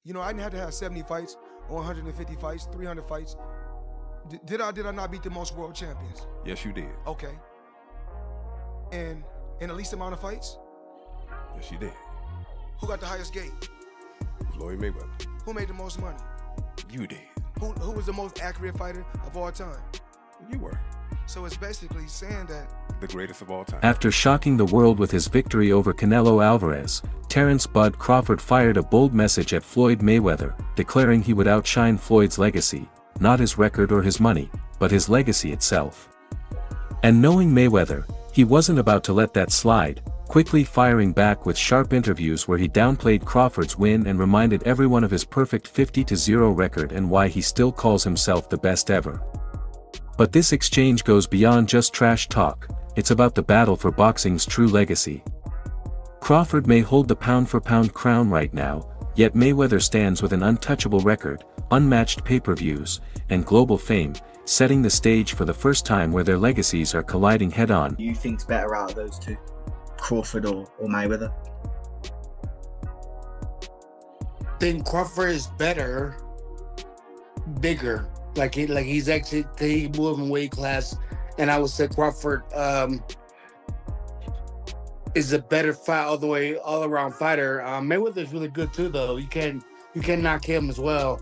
You know, I didn't have to have 70 fights or 150 fights, 300 fights. Did I not beat the most world champions? Yes, you did. Okay. And in the least amount of fights? Yes, you did. Who got the highest gate? Floyd Mayweather. Who made the most money? You did. Who was the most accurate fighter of all time? You were. So it's basically saying that The greatest of all time. After shocking the world with his victory over Canelo Alvarez, Terence "Bud" Crawford fired a bold message at Floyd Mayweather, declaring he would outshine Floyd's legacy, not his record or his money, but his legacy itself. And knowing Mayweather, he wasn't about to let that slide, quickly firing back with sharp interviews where he downplayed Crawford's win and reminded everyone of his perfect 50-0 record and why he still calls himself the best ever. But this exchange goes beyond just trash talk, it's about the battle for boxing's true legacy. Crawford may hold the pound-for-pound crown right now, yet Mayweather stands with an untouchable record, unmatched pay-per-views, and global fame, setting the stage for the first time where their legacies are colliding head-on. Who you think's better out of those two? Crawford or Mayweather? I think Crawford is better, bigger. Like he's actually he moved in weight class, and I would say Crawford is a better fight all around fighter. Mayweather is really good too, though. You can knock him as well.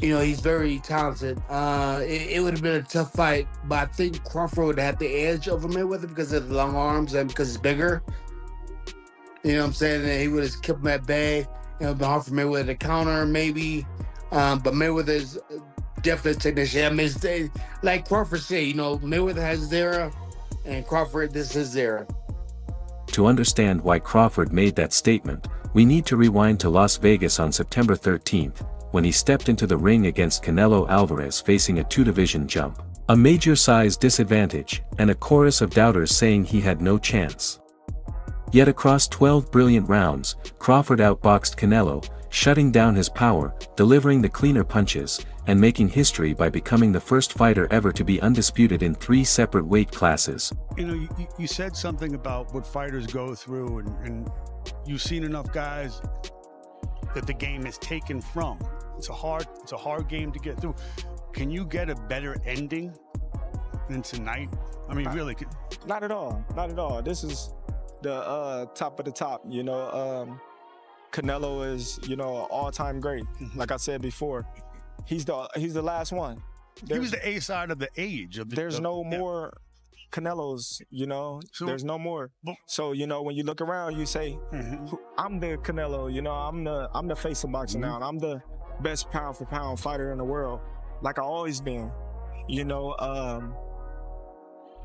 You know, he's very talented. It would have been a tough fight, but I think Crawford would have the edge over Mayweather because of the long arms and because he's bigger. You know what I'm saying? And he would have kept him at bay. It would have been hard for Mayweather to counter, maybe. But Mayweather's definitely a technician. I mean, like Crawford said, you know, Mayweather has his era, and Crawford, this is his era. To understand why Crawford made that statement, we need to rewind to Las Vegas on September 13th, when he stepped into the ring against Canelo Alvarez facing a two-division jump, a major size disadvantage, and a chorus of doubters saying he had no chance. Yet across 12 brilliant rounds, Crawford outboxed Canelo, shutting down his power, delivering the cleaner punches, and making history by becoming the first fighter ever to be undisputed in 3 separate weight classes. You know, you said something about what fighters go through, and you've seen enough guys that the game is taken from. It's a hard game to get through. Can you get a better ending than tonight? I mean, really? Not at all. Not at all. This is the top of the top. You know, Canelo is, you know, an all-time great. Like I said before, he's the last one. He was the A side of the age. There's no more Canelos, you know. So, there's no more. So, you know, when you look around, you say, I'm the Canelo, you know, I'm the face of boxing now, and I'm the best pound-for-pound fighter in the world, like I always been, you know.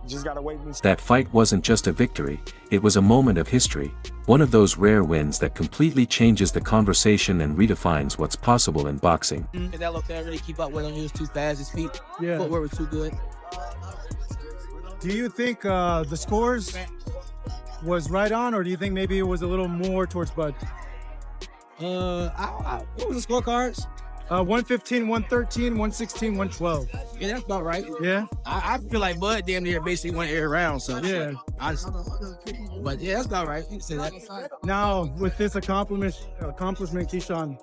Just gotta wait and see. That fight wasn't just a victory, it was a moment of history, one of those rare wins that completely changes the conversation and redefines what's possible in boxing. Canelo can't really keep up with him. He was too fast. His footwork was too good. Do you think the scores was right on, or do you think maybe it was a little more towards Bud? What was the scorecards? 115, 113, 116, 112. Yeah, that's about right. Yeah? I feel like Bud damn near basically won every round, so yeah. But yeah, that's about right. You can say that. Now, with this accomplishment, Keyshawn,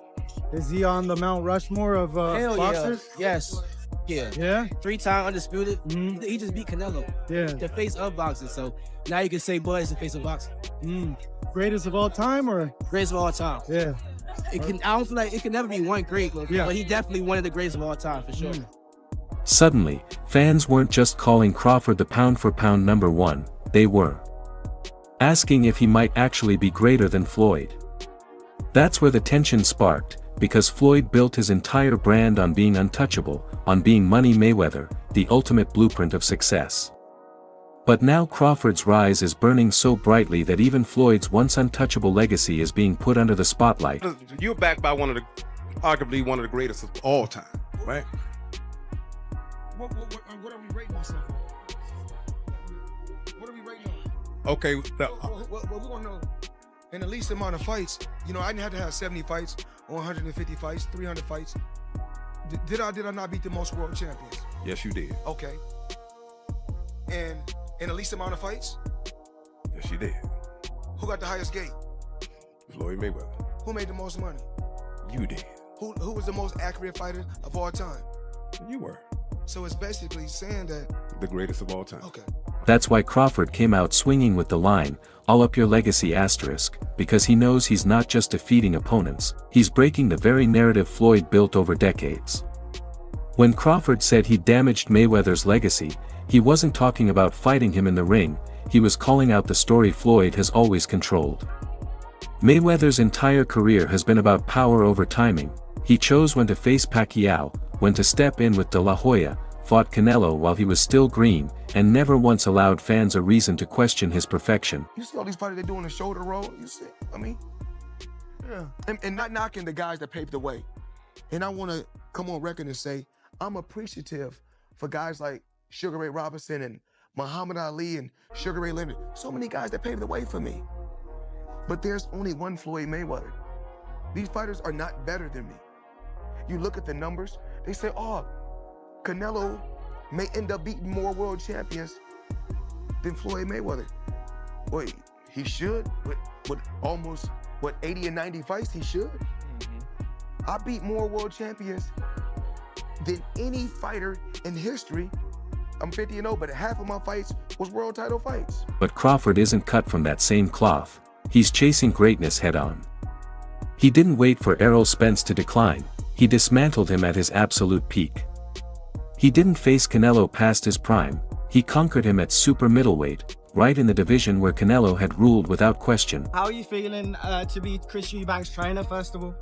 is he on the Mount Rushmore of boxers? Yeah. Yes. Yeah. Yeah? 3-time undisputed. He just beat Canelo. Yeah. The face of boxing. So now you can say Bud is the face of boxing. Greatest of all time, or? Greatest of all time. Yeah. I don't feel like it can never be one great, but he definitely one of the greatest of all time, for sure. Suddenly, fans weren't just calling Crawford the pound-for-pound #1, they were asking if he might actually be greater than Floyd. That's where the tension sparked, because Floyd built his entire brand on being untouchable, on being Money Mayweather, the ultimate blueprint of success. But now Crawford's rise is burning so brightly that even Floyd's once untouchable legacy is being put under the spotlight. You're backed by arguably one of the greatest of all time, right? what are we rating ourselves on? What are we rating on? Okay. Well, we're gonna know in the least amount of fights. You know, I didn't have to have 70 fights or 150 fights, 300 fights. Did I not beat the most world champions? Yes, you did. Okay. And in the least amount of fights? Yes, you did. Who got the highest gate? Floyd Mayweather. Who made the most money? You did. Who was the most accurate fighter of all time? You were. So it's basically saying that. The greatest of all time. Okay. That's why Crawford came out swinging with the line, "All up your legacy asterisk," because he knows he's not just defeating opponents, he's breaking the very narrative Floyd built over decades. When Crawford said he damaged Mayweather's legacy, he wasn't talking about fighting him in the ring, he was calling out the story Floyd has always controlled. Mayweather's entire career has been about power over timing. He chose when to face Pacquiao, when to step in with De La Hoya, fought Canelo while he was still green, and never once allowed fans a reason to question his perfection. You see all these fighters, they're doing the shoulder roll, you see, yeah. And not knocking the guys that paved the way. And I want to come on record and say, I'm appreciative for guys like Sugar Ray Robinson and Muhammad Ali and Sugar Ray Leonard. So many guys that paved the way for me. But there's only one Floyd Mayweather. These fighters are not better than me. You look at the numbers, they say, oh, Canelo may end up beating more world champions than Floyd Mayweather. Wait, he should? With almost, 80 and 90 fights, he should? I beat more world champions than any fighter in history. I'm 50-0, but half of my fights was world title fights. But Crawford isn't cut from that same cloth. He's chasing greatness head-on. He didn't wait for Errol Spence to decline, he dismantled him at his absolute peak. He didn't face Canelo past his prime, he conquered him at super middleweight, right in the division where Canelo had ruled without question. How are you feeling to be Chris Eubank's trainer, first of all?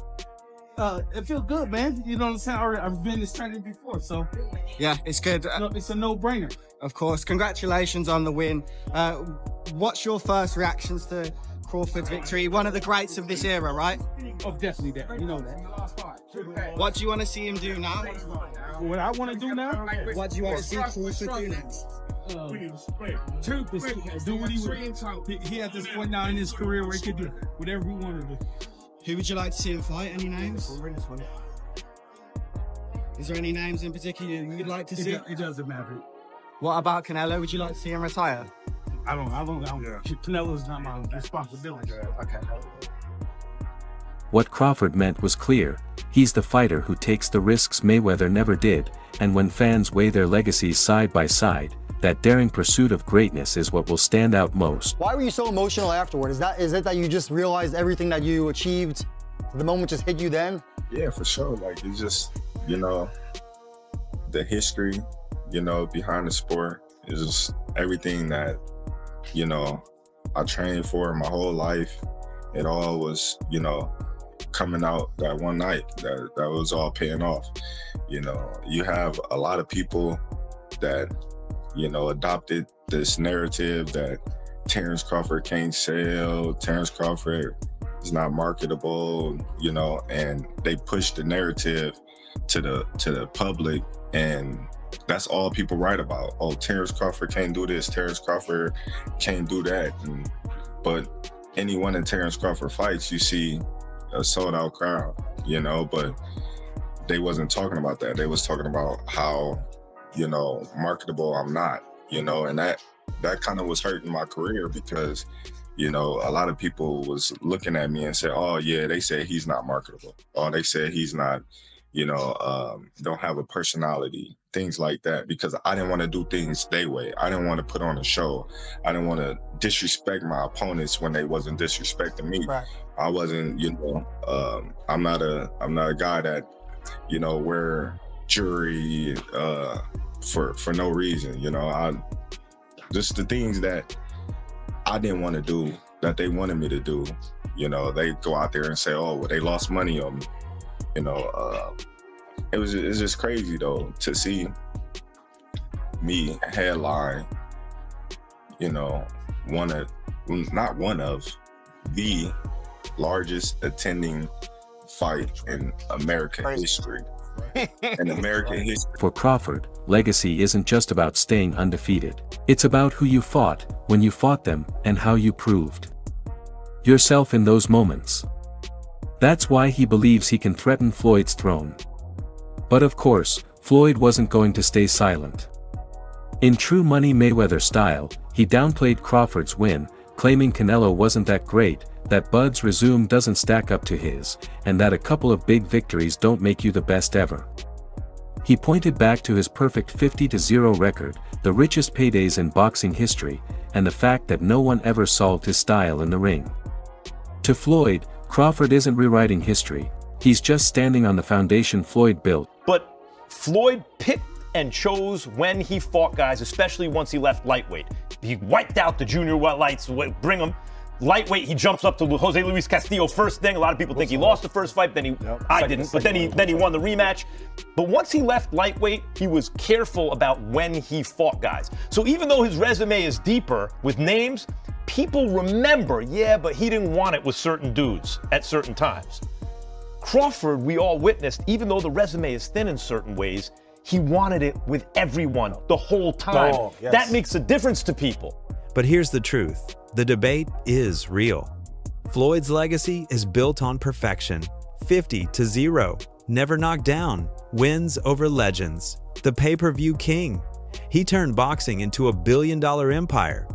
It feels good, man. You know what I'm saying? I've been this training before, so. Yeah, it's good. It's a no-brainer. Of course. Congratulations on the win. What's your first reactions to Crawford's victory? One of the greats of this era, right? Oh, definitely that. You know that. What do you want to see him do now? What I want to do now? What do you want to see Crawford do next? Do what he at this point now in his career where he could do whatever he wanted to do. Who would you like to see him fight? Any names? Is there any names in particular you'd like to see? It doesn't matter. What about Canelo? Would you like to see him retire? I don't. Canelo's not my responsibility. Okay. What Crawford meant was clear, he's the fighter who takes the risks Mayweather never did, and when fans weigh their legacies side by side, that daring pursuit of greatness is what will stand out most. Why were you so emotional afterward? Is it that you just realized everything that you achieved, the moment just hit you then? Yeah, for sure. Like, it's just, the history, behind the sport is just everything that, I trained for my whole life. It all was, coming out that one night, that was all paying off. You have a lot of people that, adopted this narrative that Terence Crawford can't sell, Terence Crawford is not marketable, and they push the narrative to the public, and that's all people write about. Oh, Terence Crawford can't do this, Terence Crawford can't do that. But anyone in Terence Crawford fights, you see a sold out crowd, but they wasn't talking about that. They was talking about how, marketable I'm not, and that kind of was hurting my career because, a lot of people was looking at me and said, oh yeah, they said he's not marketable. Oh, they said he's not, don't have a personality, things like that, because I didn't want to do things their way. I didn't want to put on a show. I didn't want to disrespect my opponents when they wasn't disrespecting me. Right. I wasn't, I'm not a guy that, wear jewelry for no reason. Just the things that I didn't want to do that they wanted me to do. They go out there and say, oh, well, they lost money on me. It's just crazy though to see me headline, not one of the largest attending fight in American history. In American history. For Crawford, legacy isn't just about staying undefeated. It's about who you fought, when you fought them, and how you proved yourself in those moments. That's why he believes he can threaten Floyd's throne. But of course, Floyd wasn't going to stay silent. In true Money Mayweather style, he downplayed Crawford's win, claiming Canelo wasn't that great, that Bud's resume doesn't stack up to his, and that a couple of big victories don't make you the best ever. He pointed back to his perfect 50-0 record, the richest paydays in boxing history, and the fact that no one ever solved his style in the ring. To Floyd, Crawford isn't rewriting history, he's just standing on the foundation Floyd built. But Floyd picked and chose when he fought guys, especially once he left lightweight. He wiped out the junior lights, bring him. Lightweight, he jumps up to Jose Luis Castillo first thing. A lot of people think he lost the first fight, then he won the rematch. But once he left lightweight, he was careful about when he fought guys. So even though his resume is deeper with names, people remember, yeah, but he didn't want it with certain dudes at certain times. Crawford, we all witnessed, even though the resume is thin in certain ways, he wanted it with everyone the whole time. Oh, yes. That makes a difference to people. But here's the truth. The debate is real. Floyd's legacy is built on perfection. 50-0. Never knocked down. Wins over legends. The pay-per-view king. He turned boxing into a billion-dollar empire.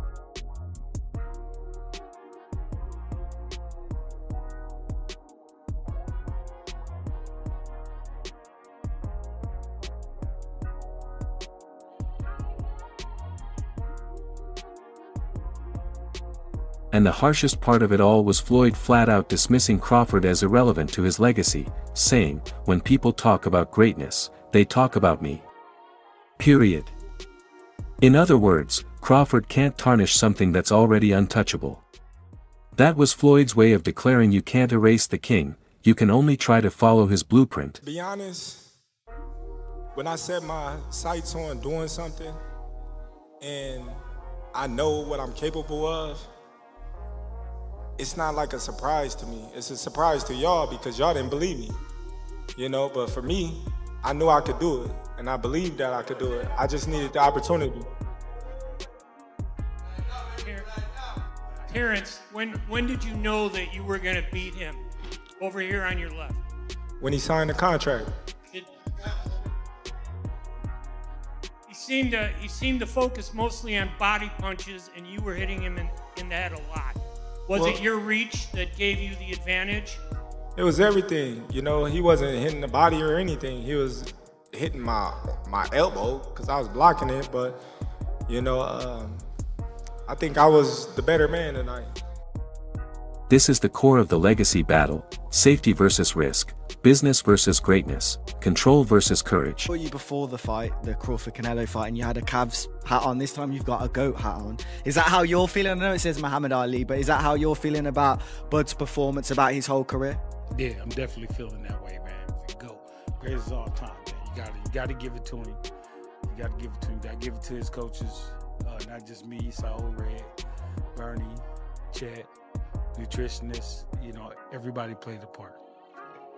And the harshest part of it all was Floyd flat out dismissing Crawford as irrelevant to his legacy, saying, "When people talk about greatness, they talk about me. Period." In other words, Crawford can't tarnish something that's already untouchable. That was Floyd's way of declaring you can't erase the king, you can only try to follow his blueprint. To be honest, when I set my sights on doing something, and I know what I'm capable of, it's not like a surprise to me. It's a surprise to y'all because y'all didn't believe me, you know? But for me, I knew I could do it, and I believed that I could do it. I just needed the opportunity. Terence, when did you know that you were going to beat him? Over here on your left. When he signed the contract. He seemed to focus mostly on body punches, and you were hitting him in the head a lot. Was it your reach that gave you the advantage? It was everything. You know, he wasn't hitting the body or anything. He was hitting my elbow because I was blocking it. But, you know, I think I was the better man tonight. This is the core of the legacy battle: safety versus risk, business versus greatness, control versus courage. For you before the fight, the Crawford-Canelo fight, and you had a Cavs hat on. This time you've got a GOAT hat on. Is that how you're feeling? I know it says Muhammad Ali, but is that how you're feeling about Bud's performance, about his whole career? Yeah, I'm definitely feeling that way, man. GOAT, greatest of all time, man. You got to give it to him. You got to give it to him. You got to give it to his coaches, not just me, Saul, Red, Bernie, Chet, nutritionists. You know, everybody played a part.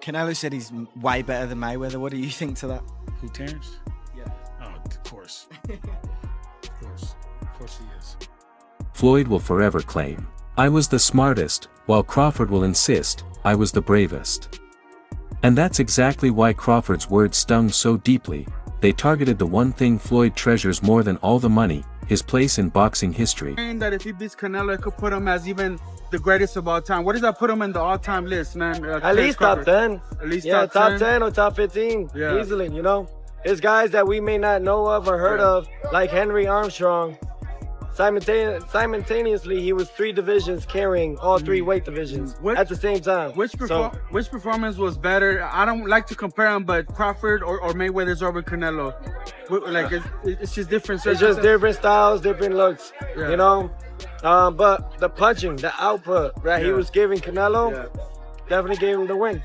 Canelo said he's way better than Mayweather. What do you think to that? Who, Terence? Yeah. Oh, of course. Of course he is. Floyd will forever claim, "I was the smartest," while Crawford will insist, "I was the bravest." And that's exactly why Crawford's words stung so deeply. They targeted the one thing Floyd treasures more than all the money, his place in boxing history. And that if he beats Canelo, it could put him as even the greatest of all time. What does that put him in the all-time list, man? At least top 10. At least top 10? 10 or top 15, yeah. Easily, you know? There's guys that we may not know of or heard of, like Henry Armstrong. Simultaneously, he was 3 divisions carrying all 3 weight divisions at the same time. Which performance was better? I don't like to compare them, but Crawford or Mayweather's over Canelo. Like it's just different. It's just different styles, different looks, you know? But the punching, the output that he was giving Canelo definitely gave him the win.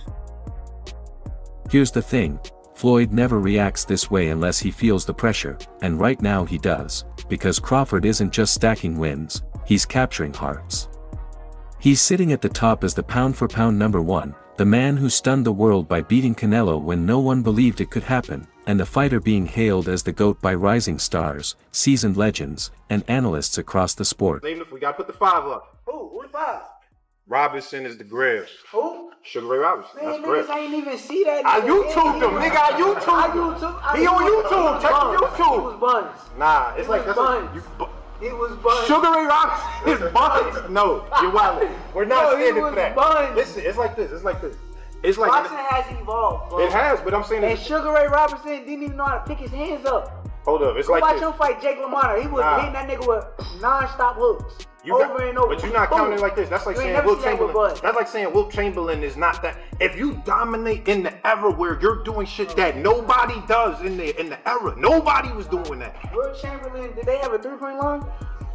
Here's the thing, Floyd never reacts this way unless he feels the pressure, and right now he does, because Crawford isn't just stacking wins, he's capturing hearts. He's sitting at the top as the pound-for-pound #1, the man who stunned the world by beating Canelo when no one believed it could happen, and the fighter being hailed as the GOAT by rising stars, seasoned legends, and analysts across the sport. We gotta put the 5 up. Who's 5? Robinson is the Grail. Who? Sugar Ray Robinson. Man, That's correct. I ain't even see that. I YouTubed him, nigga. I YouTubed him. He on YouTube. Check the YouTube. He was buns. Nah, it's like that's buns. He was buns. Sugar Ray Robinson is buns. No, you're wild. We're not standing for that. Buns. Listen, it's like this. It's like this. It's like boxing has evolved, bro. It has, but I'm saying. And Sugar Ray Robinson didn't even know how to pick his hands up. Hold up, it's Go like watch this. him fight Jake LaMotta. He was hitting that nigga with non-stop hooks. Over and over. But you're not counting it like this. That's like saying Wilt Chamberlain. That's like saying Wilt Chamberlain is not that. If you dominate in the era where you're doing shit that nobody does in the era, nobody was doing that. Wilt Chamberlain, did they have a 3-point line?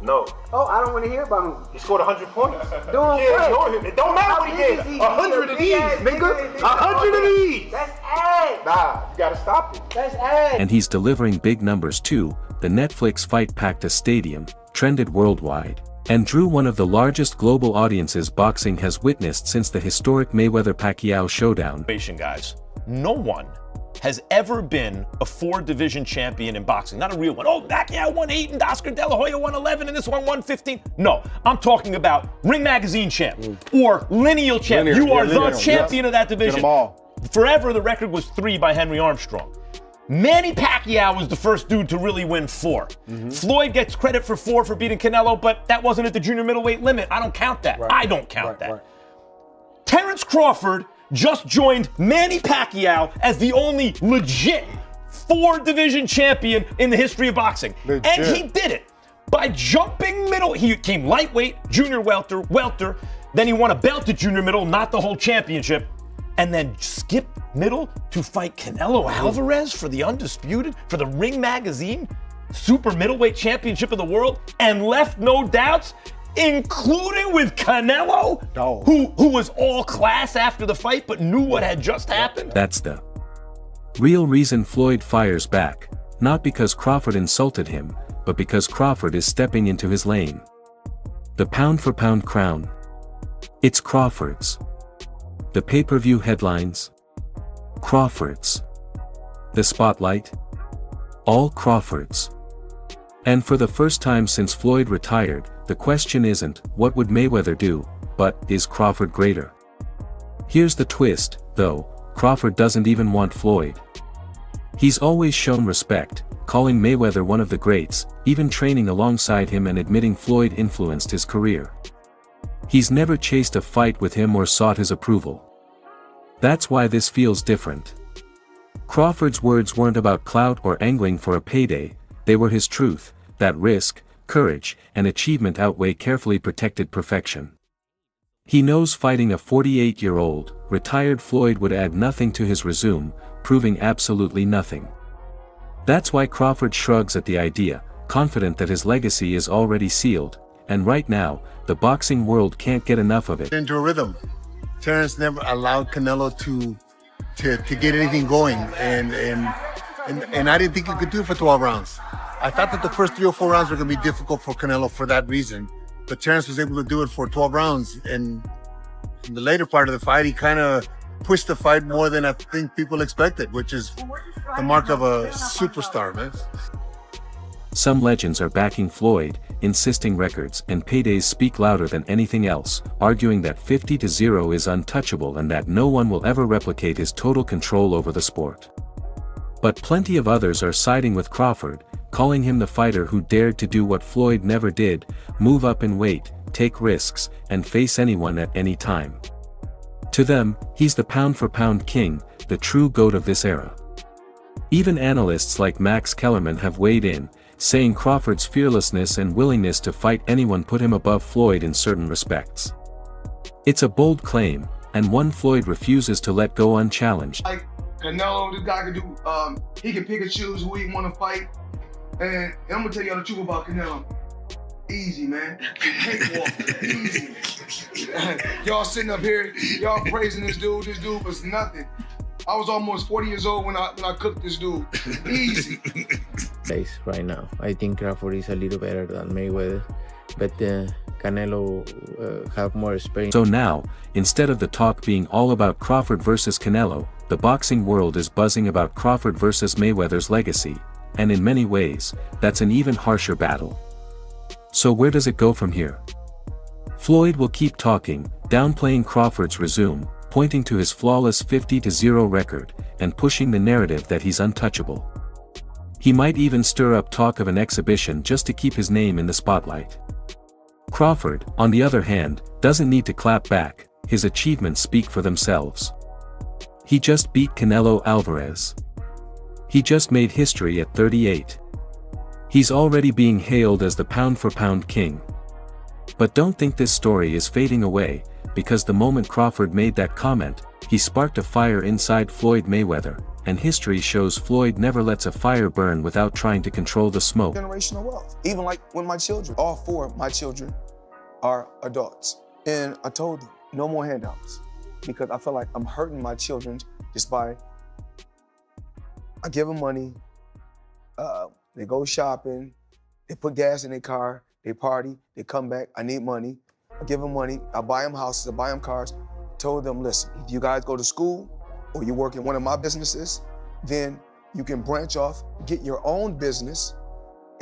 No. Oh, I don't want to hear about him. He scored 100 points. Doing what? Him. It don't matter what he did. 100 of these, nigga. 100 of these. That's ass. Nah, you gotta stop it. That's ass. And he's delivering big numbers too. The Netflix fight packed a stadium, trended worldwide, and drew one of the largest global audiences boxing has witnessed since the historic Mayweather-Pacquiao showdown. Guys, no one has ever been a 4-division champion in boxing. Not a real one. Oh, Pacquiao won 8 and Oscar De La Hoya won 11 and this one won 15. No, I'm talking about Ring Magazine champ or lineal champ. You are the champion of that division. Get them all. Forever, the record was 3 by Henry Armstrong. Manny Pacquiao was the first dude to really win 4. Floyd gets credit for 4 for beating Canelo, but that wasn't at the junior middleweight limit. I don't count that. I don't count that. Terence Crawford just joined Manny Pacquiao as the only legit 4-division champion in the history of boxing. And he did it by jumping middle. He came lightweight, junior welter, then he won a belt at junior middle, not the whole championship, and then skipped middle to fight Canelo Alvarez for the undisputed, for the Ring Magazine super middleweight championship of the world, and left no doubts, including with Canelo, who was all class after the fight but knew what had just happened. That's the real reason Floyd fires back, not because Crawford insulted him, but because Crawford is stepping into his lane. The pound-for-pound crown. It's Crawford's. The pay-per-view headlines. Crawford's. The spotlight. All Crawford's. And for the first time since Floyd retired, the question isn't, what would Mayweather do, but, is Crawford greater? Here's the twist, though, Crawford doesn't even want Floyd. He's always shown respect, calling Mayweather one of the greats, even training alongside him and admitting Floyd influenced his career. He's never chased a fight with him or sought his approval. That's why this feels different. Crawford's words weren't about clout or angling for a payday, they were his truth, that risk, courage, and achievement outweigh carefully protected perfection. He knows fighting a 48-year-old, retired Floyd would add nothing to his resume, proving absolutely nothing. That's why Crawford shrugs at the idea, confident that his legacy is already sealed, and right now, the boxing world can't get enough of it. Into a rhythm. Terence never allowed Canelo to get anything going, and I didn't think he could do it for 12 rounds. I thought that the first 3 or 4 rounds were going to be difficult for Canelo for that reason, but Terence was able to do it for 12 rounds, and in the later part of the fight, he kind of pushed the fight more than I think people expected, which is the mark of a superstar, man. Some legends are backing Floyd, insisting records and paydays speak louder than anything else, arguing that 50-0 is untouchable and that no one will ever replicate his total control over the sport. But plenty of others are siding with Crawford, calling him the fighter who dared to do what Floyd never did, move up in weight, take risks, and face anyone at any time. To them, he's the pound-for-pound king, the true GOAT of this era. Even analysts like Max Kellerman have weighed in, saying Crawford's fearlessness and willingness to fight anyone put him above Floyd in certain respects. It's a bold claim, and one Floyd refuses to let go unchallenged. Like Canelo, this guy can do, he can pick and choose who he want to fight. And I'm gonna tell y'all the truth about Canelo. Easy, man. Cakewalk, easy. Y'all sitting up here, y'all praising this dude. This dude was nothing. I was almost 40 years old when I cooked this dude. Easy. Right now, I think Crawford is a little better than Mayweather, but Canelo have more experience. So now, instead of the talk being all about Crawford versus Canelo, the boxing world is buzzing about Crawford versus Mayweather's legacy, and in many ways, that's an even harsher battle. So where does it go from here? Floyd will keep talking, downplaying Crawford's resume, pointing to his flawless 50-0 record, and pushing the narrative that he's untouchable. He might even stir up talk of an exhibition just to keep his name in the spotlight. Crawford, on the other hand, doesn't need to clap back, his achievements speak for themselves. He just beat Canelo Alvarez. He just made history at 38. He's already being hailed as the pound-for-pound king. But don't think this story is fading away, because the moment Crawford made that comment, he sparked a fire inside Floyd Mayweather, and history shows Floyd never lets a fire burn without trying to control the smoke. Generational wealth. Even like when my children, all 4 of my children are adults. And I told them, no more handouts. Because I feel like I'm hurting my children just by, I give them money, they go shopping, they put gas in their car, they party, they come back, I need money. I give them money, I buy them houses, I buy them cars. Told them, listen, if you guys go to school or you work in one of my businesses, then you can branch off, get your own business,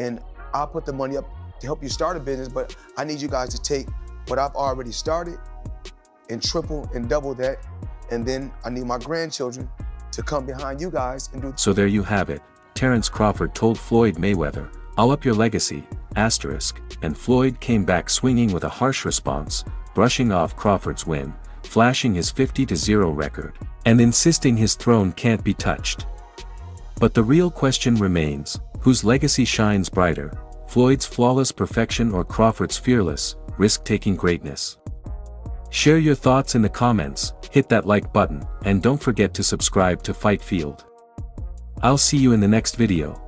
and I'll put the money up to help you start a business, but I need you guys to take what I've already started and triple and double that, and then I need my grandchildren to come behind you guys and do. So there you have it. Terence Crawford told Floyd Mayweather, "I'll up your legacy, asterisk," and Floyd came back swinging with a harsh response, brushing off Crawford's win, flashing his 50-0 record, and insisting his throne can't be touched. But the real question remains, whose legacy shines brighter, Floyd's flawless perfection or Crawford's fearless, risk-taking greatness? Share your thoughts in the comments, hit that like button, and don't forget to subscribe to Fight Field. I'll see you in the next video.